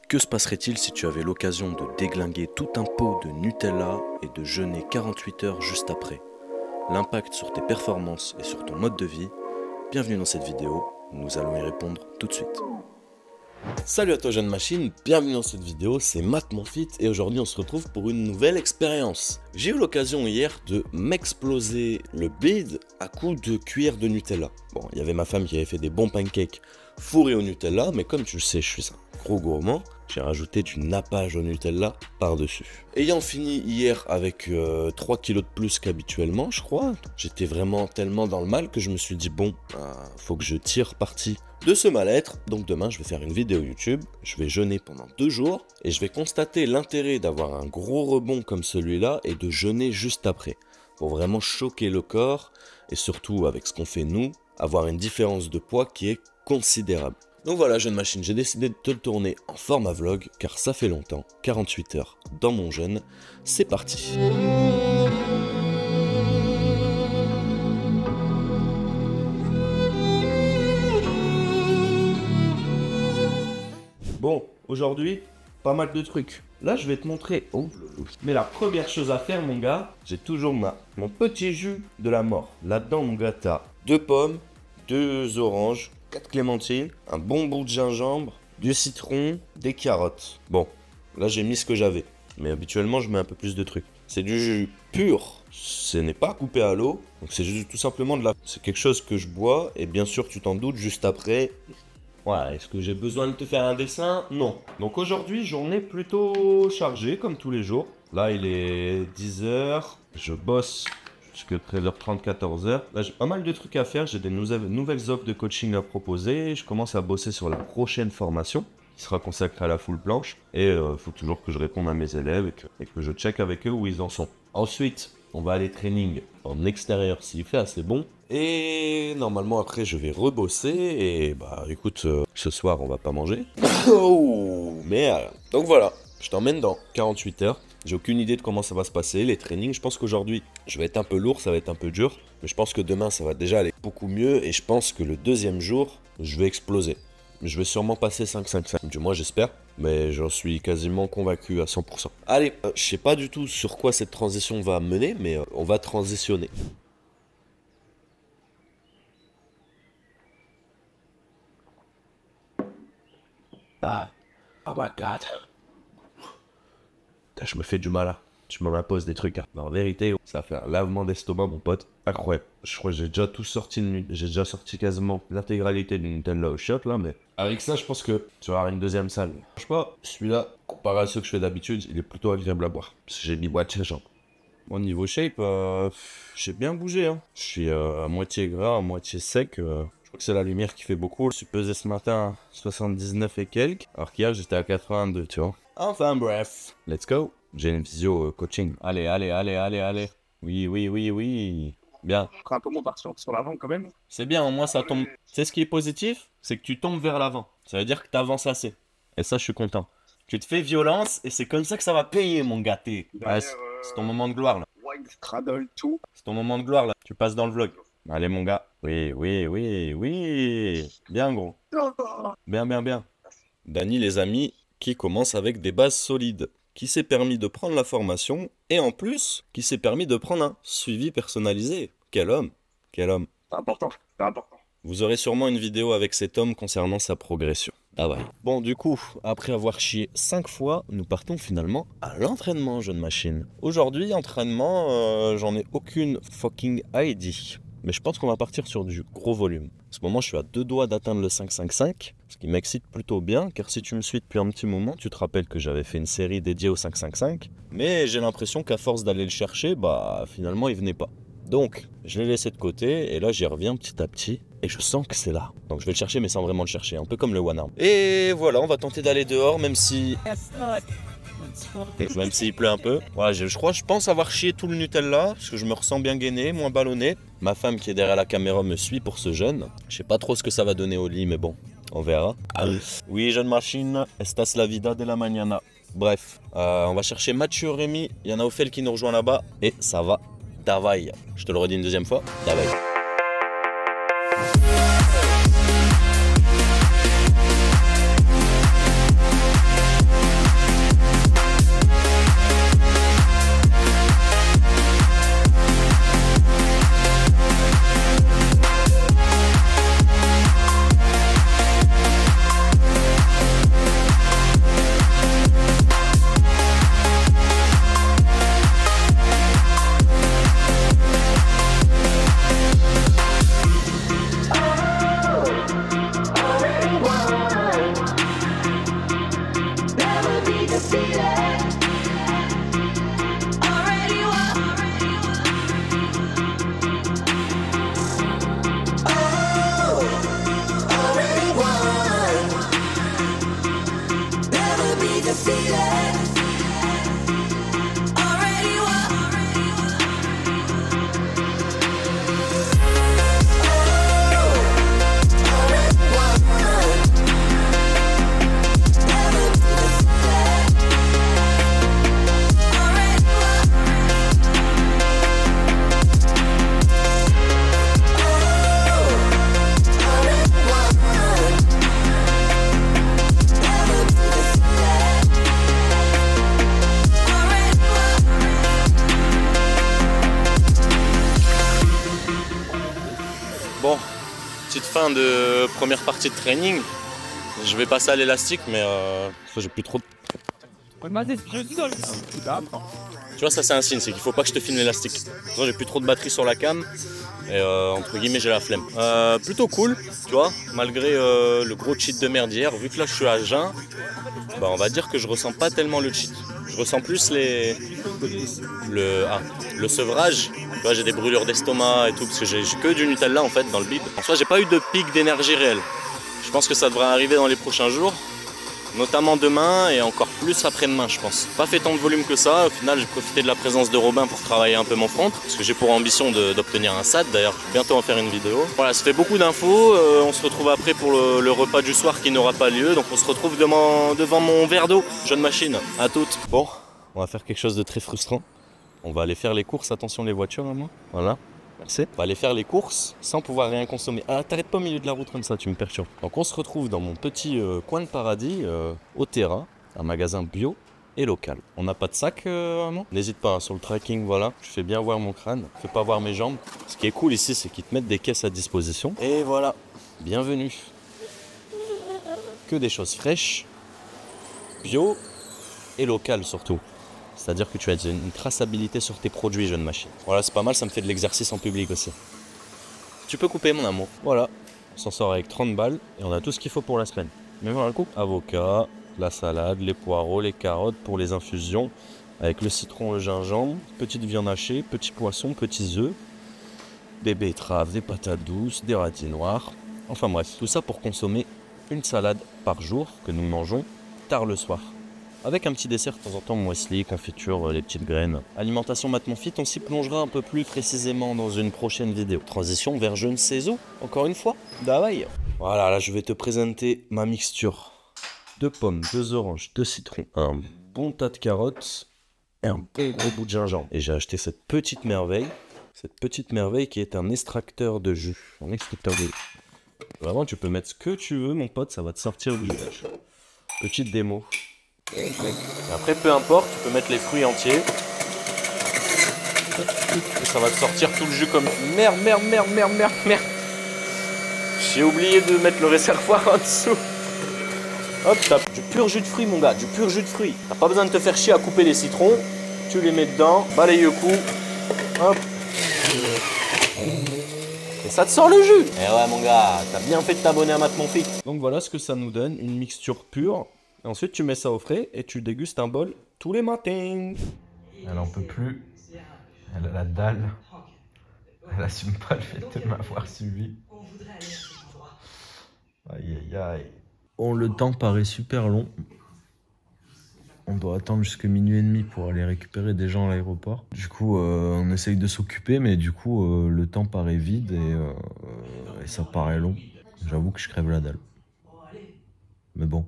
Que se passerait-il si tu avais l'occasion de déglinguer tout un pot de Nutella et de jeûner 48 heures juste après? L'impact sur tes performances et sur ton mode de vie? Bienvenue dans cette vidéo, nous allons y répondre tout de suite. Salut à toi jeune machine, bienvenue dans cette vidéo, c'est Matt Monfit et aujourd'hui on se retrouve pour une nouvelle expérience. J'ai eu l'occasion hier de m'exploser le bide à coups de cuillère de Nutella. Bon, il y avait ma femme qui avait fait des bons pancakes fourrés au Nutella, mais comme tu le sais, je suis un gros gourmand, j'ai rajouté du nappage au Nutella par-dessus. Ayant fini hier avec 3 kilos de plus qu'habituellement, je crois, j'étais vraiment tellement dans le mal que je me suis dit bon, faut que je tire parti de ce mal-être. Donc demain, je vais faire une vidéo YouTube, je vais jeûner pendant 2 jours et je vais constater l'intérêt d'avoir un gros rebond comme celui-là et de jeûner juste après pour vraiment choquer le corps et surtout avec ce qu'on fait nous, avoir une différence de poids qui est considérable. Donc voilà jeune machine, j'ai décidé de te le tourner en format vlog car ça fait longtemps, 48 heures dans mon jeûne, c'est parti. Bon, aujourd'hui, pas mal de trucs. Là, je vais te montrer. Oh. Mais la première chose à faire, mon gars, j'ai toujours mon petit jus de la mort. Là-dedans, mon gars, t'as 2 pommes, 2 oranges, 4 clémentines, un bon bout de gingembre, du citron, des carottes. Bon, là, j'ai mis ce que j'avais. Mais habituellement, je mets un peu plus de trucs. C'est du jus pur. Ce n'est pas coupé à l'eau. Donc, c'est juste tout simplement de la... C'est quelque chose que je bois. Et bien sûr, tu t'en doutes, juste après... Voilà, est-ce que j'ai besoin de te faire un dessin? Non. Donc aujourd'hui, journée plutôt chargée, comme tous les jours. Là, il est 10h. Je bosse jusqu'à 13h30, 14h. Là, j'ai pas mal de trucs à faire. J'ai des nouvelles offres de coaching à proposer. Je commence à bosser sur la prochaine formation qui sera consacrée à la full planche. Et il faut toujours que je réponde à mes élèves et que je check avec eux où ils en sont. Ensuite, on va aller training en extérieur s'il fait assez bon. Et normalement après je vais rebosser et bah écoute, ce soir on va pas manger. Oh merde. Donc voilà, je t'emmène dans 48 heures. J'ai aucune idée de comment ça va se passer, les trainings. Je pense qu'aujourd'hui je vais être un peu lourd, ça va être un peu dur. Mais je pense que demain ça va déjà aller beaucoup mieux. Et je pense que le deuxième jour, je vais exploser. Je vais sûrement passer 5-5-5, du moins j'espère. Mais j'en suis quasiment convaincu à 100%. Allez, je sais pas du tout sur quoi cette transition va mener, mais on va transitionner. Ah, oh my god. Je me fais du mal là. Tu m'imposes des trucs. En vérité, ça fait un lavement d'estomac, mon pote. Incroyable. Je crois que j'ai déjà tout sorti. J'ai déjà sorti quasiment l'intégralité du Nutella au shot là, mais avec ça, je pense que tu vas avoir une deuxième salle. Je sais pas, celui-là, comparé à ceux que je fais d'habitude, il est plutôt agréable à boire. Parce que j'ai mis moitié jambes. Bon, niveau shape, j'ai bien bougé. Hein. Je suis à moitié gras, à moitié sec. Je crois que c'est la lumière qui fait beaucoup. Je suis pesé ce matin à 79 et quelques. Alors qu'hier, j'étais à 82, tu vois. Enfin bref, let's go. J'ai une visio coaching. Allez. Oui. Bien. Un peu mon partir sur l'avant quand même. C'est bien, au moins ça tombe. C'est ce qui est positif, c'est que tu tombes vers l'avant. Ça veut dire que tu avances assez. Et ça, je suis content. Tu te fais violence et c'est comme ça que ça va payer, mon gâté. Ouais, c'est ton moment de gloire là. Wine straddle tout. C'est ton moment de gloire là. Tu passes dans le vlog. Allez, mon gars. Oui. Bien, gros. Bien. Dany, les amis, qui commence avec des bases solides. Qui s'est permis de prendre la formation et en plus, qui s'est permis de prendre un suivi personnalisé. Quel homme. C'est important. Vous aurez sûrement une vidéo avec cet homme concernant sa progression. Ah ouais. Bon, du coup, après avoir chié 5 fois, nous partons finalement à l'entraînement, jeune machine. Aujourd'hui, entraînement, j'en ai aucune fucking idea. Mais je pense qu'on va partir sur du gros volume. En ce moment, je suis à 2 doigts d'atteindre le 5-5-5, ce qui m'excite plutôt bien, car si tu me suis depuis un petit moment, tu te rappelles que j'avais fait une série dédiée au 5-5-5, mais j'ai l'impression qu'à force d'aller le chercher, bah finalement il venait pas. Donc, je l'ai laissé de côté, et là j'y reviens petit à petit, et je sens que c'est là. Donc je vais le chercher, mais sans vraiment le chercher, un peu comme le one arm. Et voilà, on va tenter d'aller dehors, même si... Même s'il pleut un peu. Voilà, je pense avoir chié tout le Nutella, parce que je me ressens bien gainé, moins ballonné. Ma femme qui est derrière la caméra me suit pour ce jeûne. Je sais pas trop ce que ça va donner au lit, mais bon, on verra. Oui, jeune machine, estas la vida de la mañana. Bref, on va chercher Mathieu Rémy, il y en a Ophel qui nous rejoint là-bas, et ça va davaille. Je te le redis une deuxième fois, davaille. Bon, petite fin de première partie de training. Je vais passer à l'élastique, mais j'ai plus trop de... Tu vois, ça c'est un signe, c'est qu'il faut pas que je te filme l'élastique. J'ai plus trop de batterie sur la cam et entre guillemets j'ai la flemme. Plutôt cool, tu vois, malgré le gros cheat de merde hier. Vu que là je suis à jeun, bah, on va dire que je ressens pas tellement le cheat. Je ressens plus le sevrage. Tu vois, j'ai des brûlures d'estomac et tout parce que j'ai que du Nutella en fait dans le bide. En soi, j'ai pas eu de pic d'énergie réelle. Je pense que ça devrait arriver dans les prochains jours. Notamment demain et encore plus après-demain, je pense. Pas fait tant de volume que ça. Au final, j'ai profité de la présence de Robin pour travailler un peu mon front. Parce que j'ai pour ambition d'obtenir un SAD. D'ailleurs, je vais bientôt en faire une vidéo. Voilà, ça fait beaucoup d'infos. On se retrouve après pour le repas du soir qui n'aura pas lieu. Donc on se retrouve devant mon verre d'eau. Jeune machine. À toutes. Bon, on va faire quelque chose de très frustrant. On va aller faire les courses. Attention les voitures, à moi. Voilà. Merci. On va aller faire les courses sans pouvoir rien consommer. Ah, t'arrêtes pas au milieu de la route comme ça, tu me perturbes. Donc on se retrouve dans mon petit coin de paradis, au Terra, un magasin bio et local. On n'a pas de sac, maman? N'hésite pas, hein, sur le tracking, voilà. Je fais bien voir mon crâne, fais pas voir mes jambes. Ce qui est cool ici, c'est qu'ils te mettent des caisses à disposition. Et voilà, bienvenue. Que des choses fraîches, bio et locales surtout. C'est-à-dire que tu as une traçabilité sur tes produits, jeune machine. Voilà, c'est pas mal, ça me fait de l'exercice en public aussi. Tu peux couper, mon amour. Voilà, on s'en sort avec 30 balles et on a tout ce qu'il faut pour la semaine. Mais voilà le coup. Avocat, la salade, les poireaux, les carottes pour les infusions, avec le citron, le gingembre, petite viande hachée, petits poissons, petits œufs, des betteraves, des patates douces, des radis noirs. Enfin bref, tout ça pour consommer une salade par jour que nous mangeons tard le soir. Avec un petit dessert de temps en temps, muesli, confiture, les petites graines. Alimentation Matt Mon Fit, on s'y plongera un peu plus précisément dans une prochaine vidéo. Transition vers je ne sais où, encore une fois. Bye. Voilà, là je vais te présenter ma mixture. 2 pommes, 2 oranges, 2 citrons, un bon tas de carottes et un bon gros bout de gingembre. Et j'ai acheté cette petite merveille qui est un extracteur de jus. Un extracteur de jus. Vraiment, tu peux mettre ce que tu veux, mon pote, ça va te sortir du jus. Petite démo. Et après, peu importe, tu peux mettre les fruits entiers. Et ça va te sortir tout le jus comme... Merde. J'ai oublié de mettre le réservoir en dessous. Hop, t'as du pur jus de fruits, mon gars, du pur jus de fruits. T'as pas besoin de te faire chier à couper les citrons. Tu les mets dedans, balaye le coup. Hop. Et ça te sort le jus. Eh ouais, mon gars, t'as bien fait de t'abonner à Matt Mon Fit. Donc voilà ce que ça nous donne, une mixture pure. Et ensuite, tu mets ça au frais et tu dégustes un bol tous les matins. Elle en peut plus. Elle a la dalle. Elle assume pas le fait de m'avoir suivi. Aïe. Bon, le temps paraît super long. On doit attendre jusqu'à minuit et demi pour aller récupérer des gens à l'aéroport. Du coup, on essaye de s'occuper, mais du coup, le temps paraît vide et ça paraît long. J'avoue que je crève la dalle. Mais bon.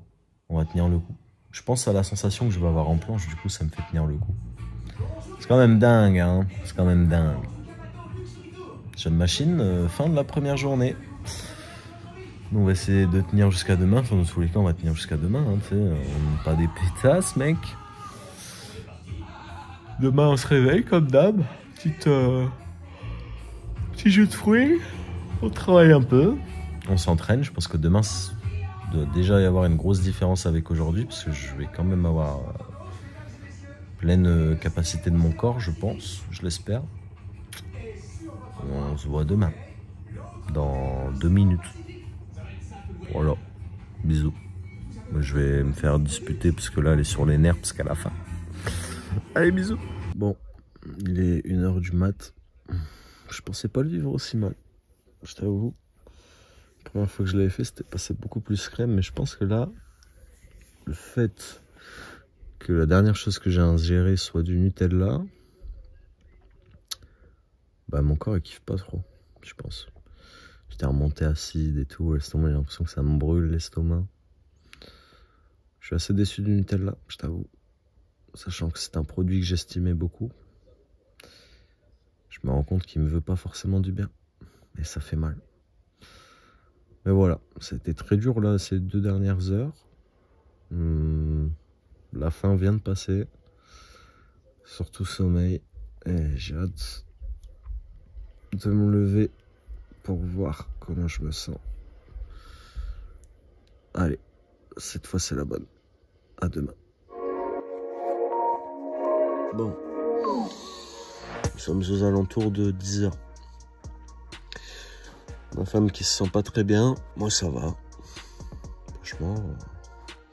On va tenir le coup. Je pense à la sensation que je vais avoir en planche, du coup ça me fait tenir le coup. C'est quand même dingue, hein. C'est quand même dingue. Jeune machine, fin de la première journée. Nous on va essayer de tenir jusqu'à demain. Enfin, dans tous les cas, on va tenir jusqu'à demain. Hein, tu sais, on n'est pas des pétasses, mec. Demain on se réveille comme d'hab. Petit jus de fruits. On travaille un peu. On s'entraîne. Je pense que demain... doit déjà y avoir une grosse différence avec aujourd'hui parce que je vais quand même avoir pleine capacité de mon corps, je pense, je l'espère. On se voit demain, dans 2 minutes. Voilà, bisous. Moi, je vais me faire disputer parce que là, elle est sur les nerfs parce qu'elle a faim. Allez, bisous. Bon, il est 1h du mat. Je pensais pas le vivre aussi mal. Je t'avoue. La première fois que je l'avais fait, c'était passé beaucoup plus crème. Mais je pense que là, le fait que la dernière chose que j'ai ingérée soit du Nutella, bah mon corps il kiffe pas trop, je pense. J'étais remonté acide et tout, l'estomac, j'ai l'impression que ça me brûle l'estomac. Je suis assez déçu du Nutella, je t'avoue. Sachant que c'est un produit que j'estimais beaucoup. Je me rends compte qu'il me veut pas forcément du bien. Et ça fait mal. Mais voilà, c'était très dur là ces 2 dernières heures. La faim vient de passer. Surtout sommeil. Et j'ai hâte de me lever pour voir comment je me sens. Allez, cette fois c'est la bonne. À demain. Bon. Nous sommes aux alentours de 10h. Ma femme qui se sent pas très bien. Moi ça va. Franchement,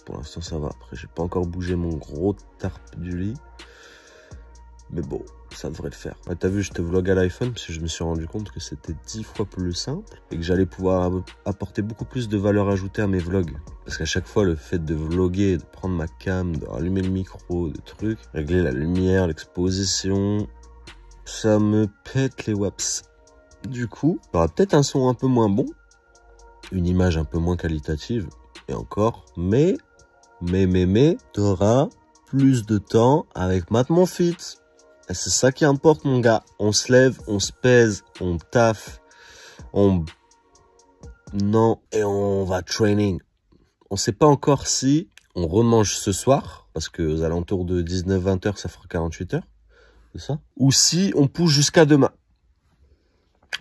pour l'instant ça va. Après j'ai pas encore bougé mon gros tarp du lit. Mais bon, ça devrait le faire. Ouais, t'as vu, je te vlog à l'iPhone parce que je me suis rendu compte que c'était 10 fois plus simple et que j'allais pouvoir apporter beaucoup plus de valeur ajoutée à mes vlogs. Parce qu'à chaque fois, le fait de vlogger, de prendre ma cam, de rallumer le micro, de trucs, régler la lumière, l'exposition, ça me pète les waps. Du coup, il y aura peut-être un son un peu moins bon, une image un peu moins qualitative, et encore, mais, t'auras plus de temps avec Matt Mon Fit. Et c'est ça qui importe, mon gars. On se lève, on se pèse, on taffe, non, et on va training. On sait pas encore si on remange ce soir, parce que aux alentours de 19-20 heures, ça fera 48 heures, c'est ça? Ou si on pousse jusqu'à demain.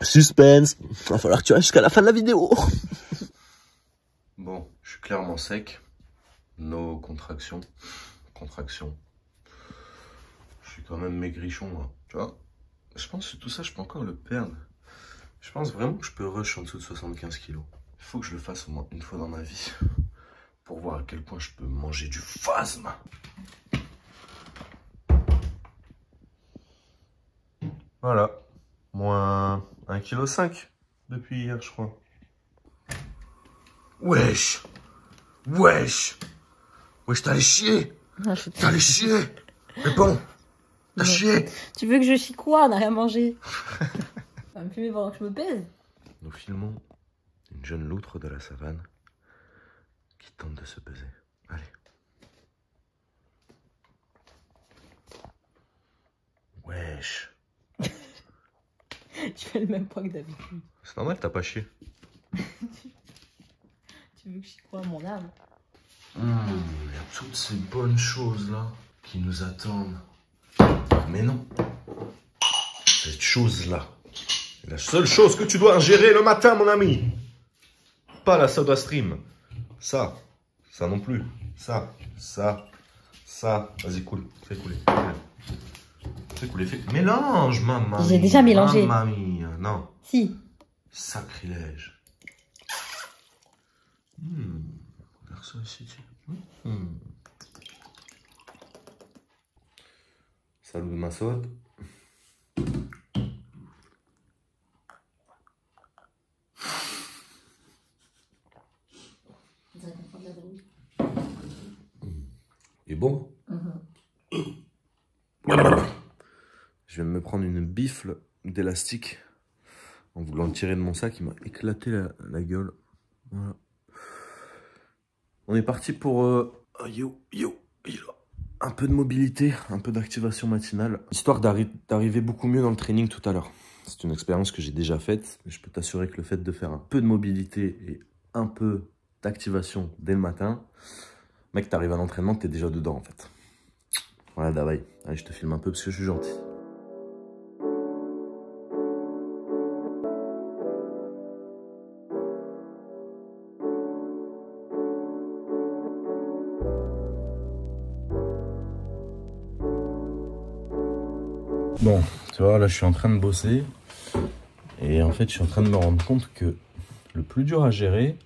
Suspense. Va falloir que tu restes jusqu'à la fin de la vidéo. Bon, je suis clairement sec. No contraction. Contraction. Je suis quand même maigrichon, là. Tu vois? Je pense que tout ça, je peux encore le perdre. Je pense vraiment que je peux rush en dessous de 75 kilos. Il faut que je le fasse au moins une fois dans ma vie. Pour voir à quel point je peux manger du phasme. Voilà. Moins 1,5 kg depuis hier, je crois. Wesh! Wesh! Wesh, t'allais chier! T'allais chier! Mais bon! T'as chié! Tu veux que je chie quoi? On n'a rien mangé. Ça va me fumer pendant que je me pèse. Nous filmons une jeune loutre de la savane qui tente de se peser. Allez. Wesh! Tu fais le même poids que d'habitude. C'est normal, t'as pas chié. Tu veux que je chie quoi, mon âme? Il y a toutes ces bonnes choses là qui nous attendent. Mais non. Cette chose là. C'est la seule chose que tu dois ingérer le matin, mon ami. Pas la soda stream. Ça. Ça non plus. Ça. Vas-y, coule. Fais couler. Fais couler. Mélange, maman. J'ai déjà mélangé. Mamie. Non. Si. Sacrilège. Regarde ça ici. Salut ma soeur. Il est bon. Je viens de me prendre une bifle d'élastique en voulant le tirer de mon sac. Il m'a éclaté la gueule. Voilà. On est parti pour un peu de mobilité, un peu d'activation matinale, histoire d'arriver beaucoup mieux dans le training tout à l'heure. C'est une expérience que j'ai déjà faite, mais je peux t'assurer que le fait de faire un peu de mobilité et un peu d'activation dès le matin, mec, t'arrives à l'entraînement, t'es déjà dedans en fait. Voilà, Davaï. Allez, je te filme un peu parce que je suis gentil. Bon, tu vois, là je suis en train de bosser et en fait je suis en train de me rendre compte que le plus dur à gérer,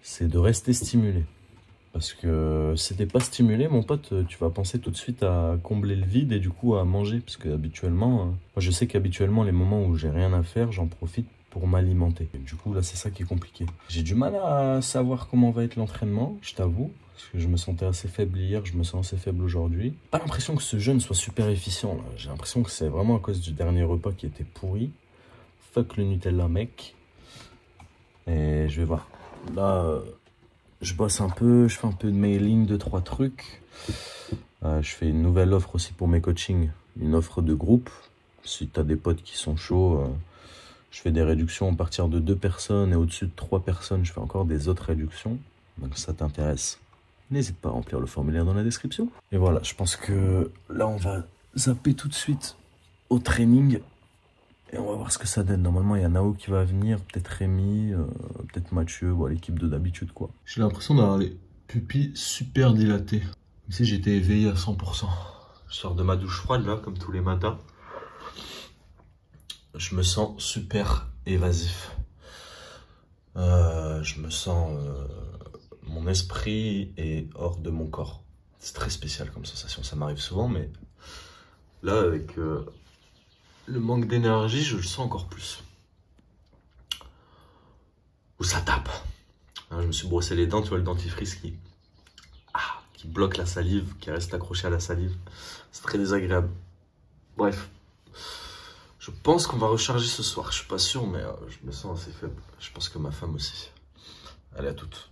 c'est de rester stimulé. Parce que c'était pas stimulé, mon pote, tu vas penser tout de suite à combler le vide et du coup à manger. Parce que habituellement, moi je sais qu'habituellement, les moments où j'ai rien à faire, j'en profite pour m'alimenter. Du coup, là, c'est ça qui est compliqué. J'ai du mal à savoir comment va être l'entraînement, je t'avoue. Parce que je me sentais assez faible hier, je me sens assez faible aujourd'hui. Pas l'impression que ce jeûne soit super efficient, là. J'ai l'impression que c'est vraiment à cause du dernier repas qui était pourri. Fuck le Nutella, mec. Et je vais voir. Là... je bosse un peu, je fais un peu de mailing, 2-3 trucs. Je fais une nouvelle offre aussi pour mes coachings, une offre de groupe. Si tu as des potes qui sont chauds, je fais des réductions à partir de 2 personnes et au-dessus de 3 personnes, je fais encore des autres réductions. Donc si ça t'intéresse, n'hésite pas à remplir le formulaire dans la description. Et voilà, je pense que là on va zapper tout de suite au training. Et on va voir ce que ça donne. Normalement, il y a Nao qui va venir, peut-être Rémi, peut-être Mathieu, voilà, l'équipe de d'habitude, quoi. J'ai l'impression d'avoir les pupilles super dilatées. Comme si j'étais éveillé à 100%. Je sors de ma douche froide, là, comme tous les matins. Je me sens super évasif. Je me sens... mon esprit est hors de mon corps. C'est très spécial comme sensation. Ça m'arrive souvent, mais là, avec... le manque d'énergie, je le sens encore plus. Où ça tape. Je me suis brossé les dents, tu vois le dentifrice qui bloque la salive, qui reste accroché à la salive. C'est très désagréable. Bref. Je pense qu'on va recharger ce soir. Je suis pas sûr, mais je me sens assez faible. Je pense que ma femme aussi. Allez, à toutes.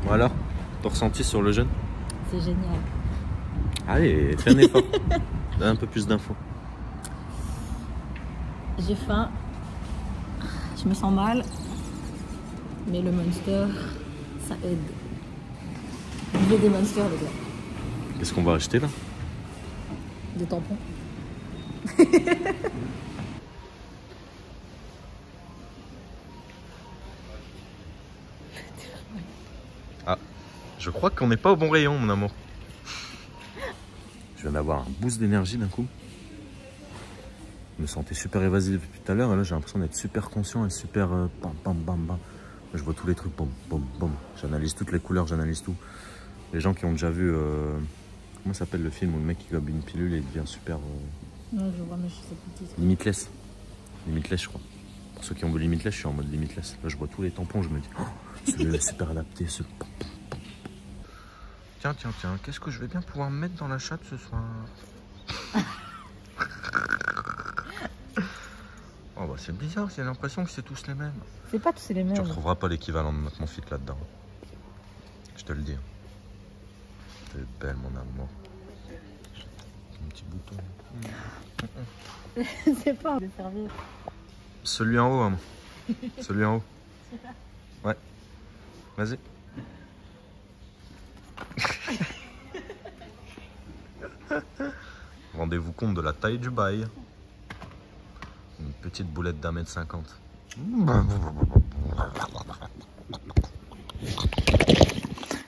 Voilà. Ton ressenti sur le jeûne? C'est génial. Allez, fais un effort. Donne un peu plus d'infos. J'ai faim. Je me sens mal. Mais le Monster, ça aide. Buvez des Monsters, les gars. Qu'est-ce qu'on va acheter là? Des tampons. Ah, je crois qu'on n'est pas au bon rayon, mon amour. Je viens d'avoir un boost d'énergie d'un coup. Je me sentais super évasif depuis tout à l'heure et là j'ai l'impression d'être super conscient et super bam bam bam bam. Je vois tous les trucs, bam bam bam. J'analyse toutes les couleurs, j'analyse tout. Les gens qui ont déjà vu, comment s'appelle le film où le mec il gobe une pilule et il devient super... Non, je vois, mais je sais plus. Limitless. Limitless, je crois. Pour ceux qui ont vu Limitless, je suis en mode Limitless. Là je vois tous les tampons, je me dis, oh, celui-là est super adapté, ce... Tiens, tiens, tiens, qu'est-ce que je vais bien pouvoir me mettre dans la chatte ce soir? Oh bah c'est bizarre, j'ai l'impression que c'est tous les mêmes. C'est pas tous les mêmes. Tu retrouveras pas l'équivalent de mon fit là-dedans. Je te le dis. T'es belle mon amour. Un petit bouton. C'est pas de servir. Celui en haut, hein. Celui en haut. Ouais. Vas-y. Rendez-vous compte de la taille du bail. Une petite boulette d'1,50 m.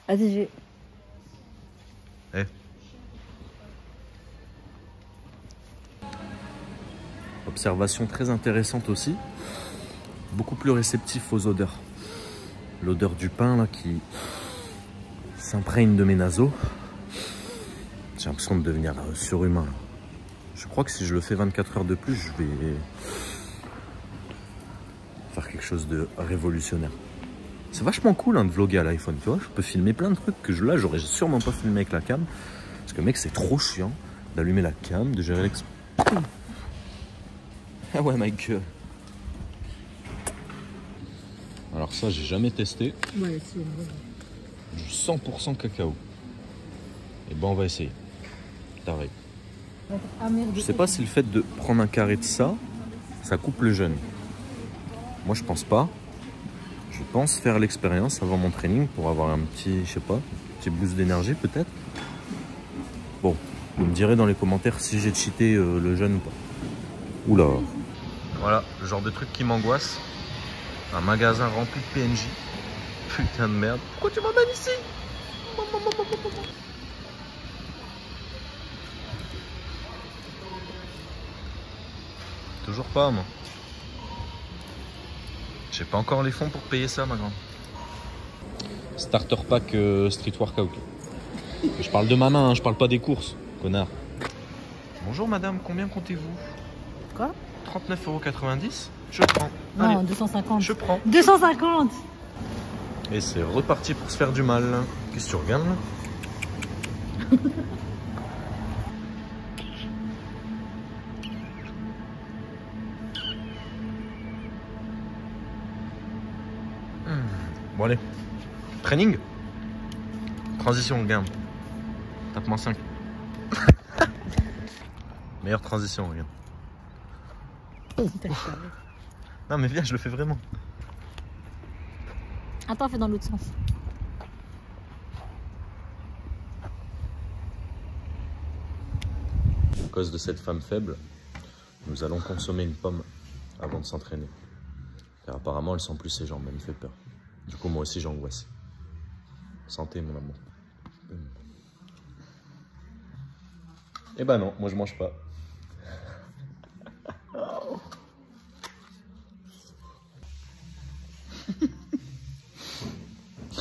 Vas-y, j'ai... Eh. Observation très intéressante aussi. Beaucoup plus réceptif aux odeurs. L'odeur du pain là qui s'imprègne de mes naseaux. J'ai l'impression de devenir surhumain. Je crois que si je le fais 24 heures de plus, je vais faire quelque chose de révolutionnaire. C'est vachement cool hein, de vlogger à l'iPhone, tu vois. Je peux filmer plein de trucs que là, j'aurais sûrement pas filmé avec la cam. Parce que mec, c'est trop chiant d'allumer la cam, de gérer l'ex... Ah ouais, mec. Alors ça, j'ai jamais testé. Ouais, c'est vrai. Du 100% cacao. Et ben, on va essayer. Taré. Je sais pas si le fait de prendre un carré de ça, ça coupe le jeûne. Moi, je pense pas. Je pense faire l'expérience avant mon training pour avoir un petit, je sais pas, petit boost d'énergie peut-être. Bon, vous me direz dans les commentaires si j'ai cheaté le jeûne ou pas. Oula. Voilà, le genre de truc qui m'angoisse. Un magasin rempli de PNJ. Putain de merde. Pourquoi tu m'emmènes ici? Toujours pas, moi. J'ai pas encore les fonds pour payer ça, ma grande. Starter pack street workout. Je parle de ma main, hein, je parle pas des courses, connard. Bonjour madame, combien comptez-vous? Quoi? 39,90 €. Je prends. Non, Allez, 250. je prends. 250. Et c'est reparti pour se faire du mal. Qu'est-ce que tu regardes là? Bon allez. Training. Transition, regarde. Tape-moi 5. Meilleure transition, regarde. Non mais viens, je le fais vraiment. Attends, fais dans l'autre sens. À cause de cette femme faible, nous allons consommer une pomme avant de s'entraîner. Car apparemment, elle sent plus ses jambes, elle me fait peur. Du coup, moi aussi, j'angoisse. Santé, mon amour. Eh ben non, moi je mange pas.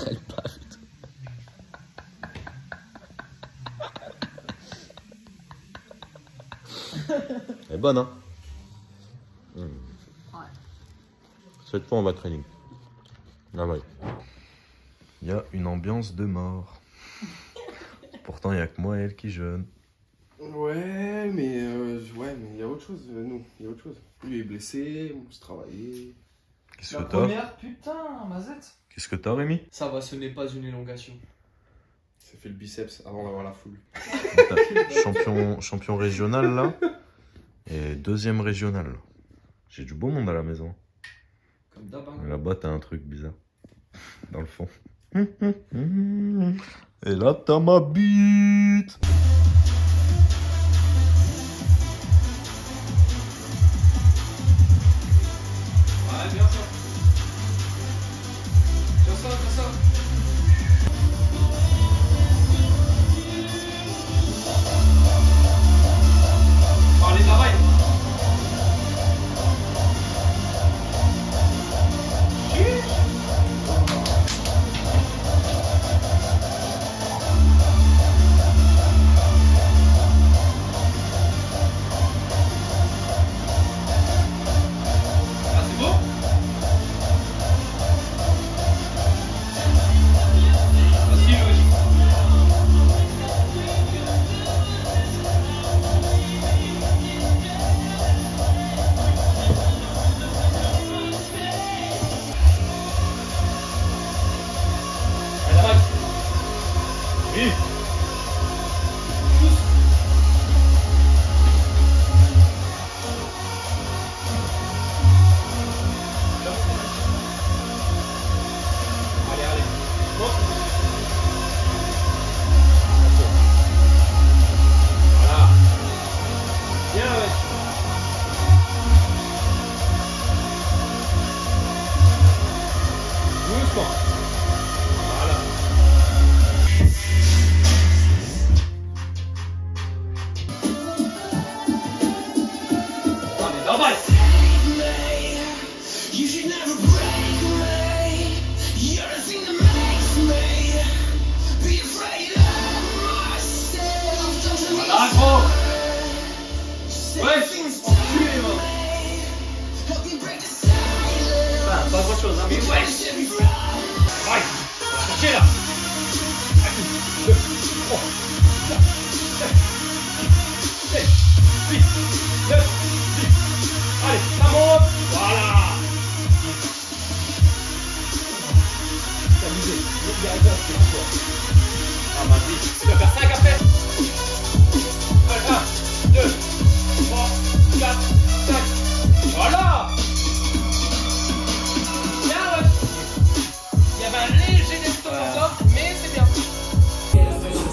Elle pas vite. Elle est bonne, hein? Ouais. Cette fois, on va training. Ah ouais. Il y a une ambiance de mort. Pourtant, il n'y a que moi et elle qui jeûne. Ouais, mais il y a autre chose, nous. Il y a autre chose. Lui est blessé, on se travailler. Qu'est-ce La que t'as? première, putain, Mazette. Qu'est-ce que t'as, Rémi? Ça va, ce n'est pas une élongation. Ça fait le biceps avant d'avoir la foule. Champion régional, là. Et deuxième régional. J'ai du beau monde à la maison. Comme d'hab. Mais là-bas, t'as un truc bizarre. Dans le fond. Et là, t'as ma bite. Ouais, bien ça. Tiens ça, tiens ça. Allez, travail.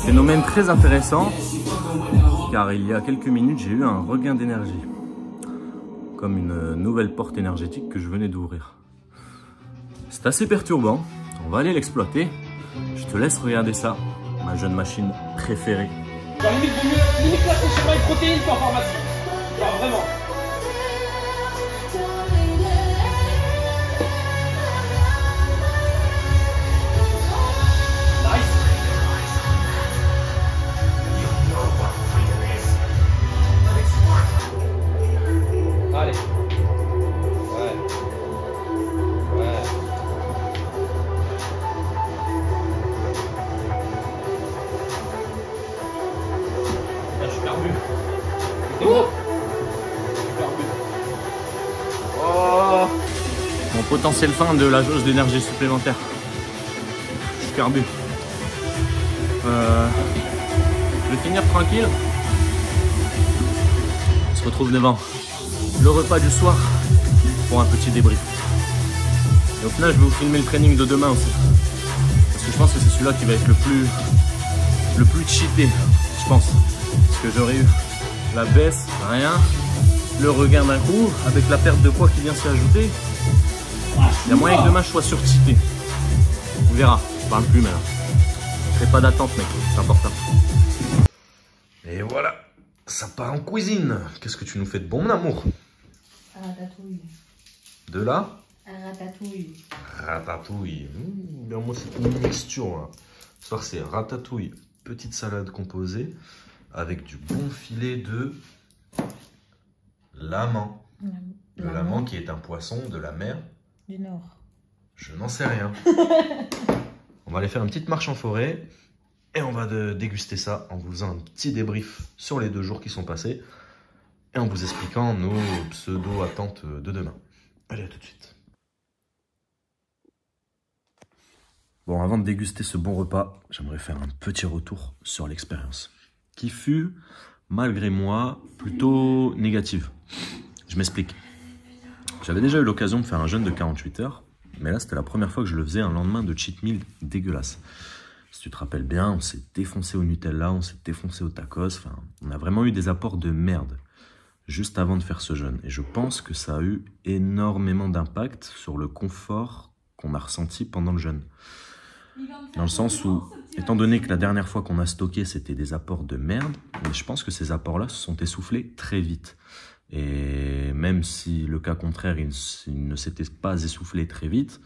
Phénomène très intéressant, car il y a quelques minutes j'ai eu un regain d'énergie, comme une nouvelle porte énergétique que je venais d'ouvrir. C'est assez perturbant, on va aller l'exploiter. Je te laisse regarder ça, ma jeune machine préférée. Genre limite la consommation de protéines qu'en pharmacie. Genre vraiment. Oh. Oh. Mon potentiel fin de la jauge d'énergie supplémentaire. Je carbure. Je vais finir tranquille. On se retrouve devant le repas du soir pour un petit débrief. Et au final, je vais vous filmer le training de demain aussi. Parce que je pense que c'est celui-là qui va être le plus cheaté, je pense. Parce que j'aurais eu la baisse, rien, le regain d'un coup, avec la perte de poids qui vient s'y ajouter. Il y a moyen que demain je sois surcheaté. On verra, je parle plus maintenant. Fais pas d'attente mec, c'est important. Et voilà, ça part en cuisine. Qu'est-ce que tu nous fais de bon, mon amour? Ratatouille. De là? Ratatouille. Ratatouille. Ben moi, c'est une mixture. Là. Ce soir, c'est ratatouille, petite salade composée avec du bon filet de laman. Le laman qui est un poisson de la mer du Nord. Je n'en sais rien. On va aller faire une petite marche en forêt et on va déguster ça en vous faisant un petit débrief sur les 2 jours qui sont passés et en vous expliquant nos pseudo-attentes de demain. Allez, à tout de suite. Bon, avant de déguster ce bon repas, j'aimerais faire un petit retour sur l'expérience, qui fut, malgré moi, plutôt négative. Je m'explique. J'avais déjà eu l'occasion de faire un jeûne de 48 heures, mais là, c'était la première fois que je le faisais un lendemain de cheat meal dégueulasse. Si tu te rappelles bien, on s'est défoncé au Nutella, on s'est défoncé au tacos, enfin, on a vraiment eu des apports de merde juste avant de faire ce jeûne. Et je pense que ça a eu énormément d'impact sur le confort qu'on a ressenti pendant le jeûne. Dans le sens où, étant donné que la dernière fois qu'on a stocké, c'était des apports de merde, mais je pense que ces apports-là se sont essoufflés très vite. Et même si le cas contraire, il ne s'était pas essoufflé très vite,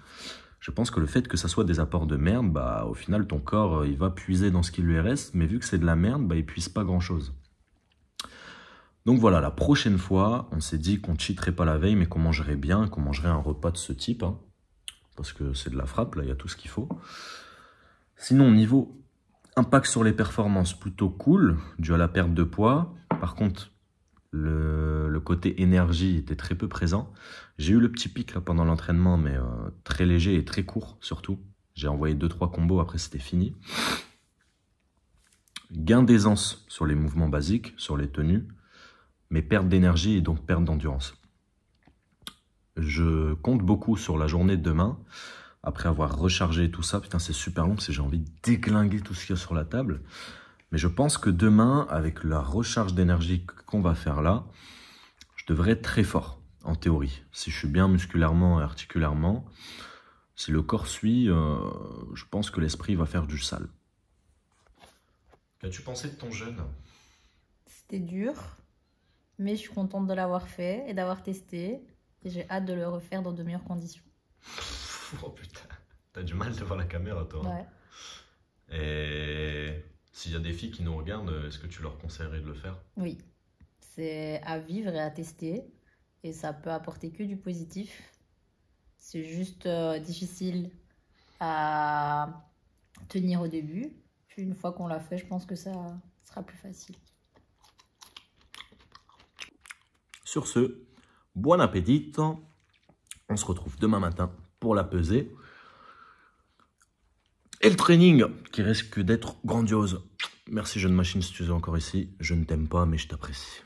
je pense que le fait que ça soit des apports de merde, bah, au final, ton corps, il va puiser dans ce qui lui reste, mais vu que c'est de la merde, bah, il puise pas grand-chose. Donc voilà, la prochaine fois, on s'est dit qu'on ne cheaterait pas la veille, mais qu'on mangerait bien, qu'on mangerait un repas de ce type, hein, parce que c'est de la frappe, là, il y a tout ce qu'il faut. Sinon, niveau impact sur les performances, plutôt cool, dû à la perte de poids. Par contre, le côté énergie était très peu présent. J'ai eu le petit pic là pendant l'entraînement, mais très léger et très court surtout. J'ai envoyé 2-3 combos, après c'était fini. Gain d'aisance sur les mouvements basiques, sur les tenues, mais perte d'énergie et donc perte d'endurance. Je compte beaucoup sur la journée de demain. Après avoir rechargé tout ça, putain c'est super long parce que j'ai envie de déglinguer tout ce qu'il y a sur la table. Mais je pense que demain, avec la recharge d'énergie qu'on va faire là, je devrais être très fort, en théorie. Si je suis bien musculairement et articulairement, si le corps suit, je pense que l'esprit va faire du sale. Qu'as-tu pensé de ton jeûne? C'était dur, mais je suis contente de l'avoir fait et d'avoir testé. Et j'ai hâte de le refaire dans de meilleures conditions. Oh putain, t'as du mal devant la caméra toi. Ouais. Et s'il y a des filles qui nous regardent, est-ce que tu leur conseillerais de le faire? Oui, c'est à vivre et à tester. Et ça peut apporter que du positif. C'est juste difficile à tenir au début. Puis une fois qu'on l'a fait, je pense que ça sera plus facile. Sur ce, bon appétit. On se retrouve demain matin pour la pesée. Et le training qui risque d'être grandiose. Merci Jeune Machine si tu es encore ici. Je ne t'aime pas mais je t'apprécie.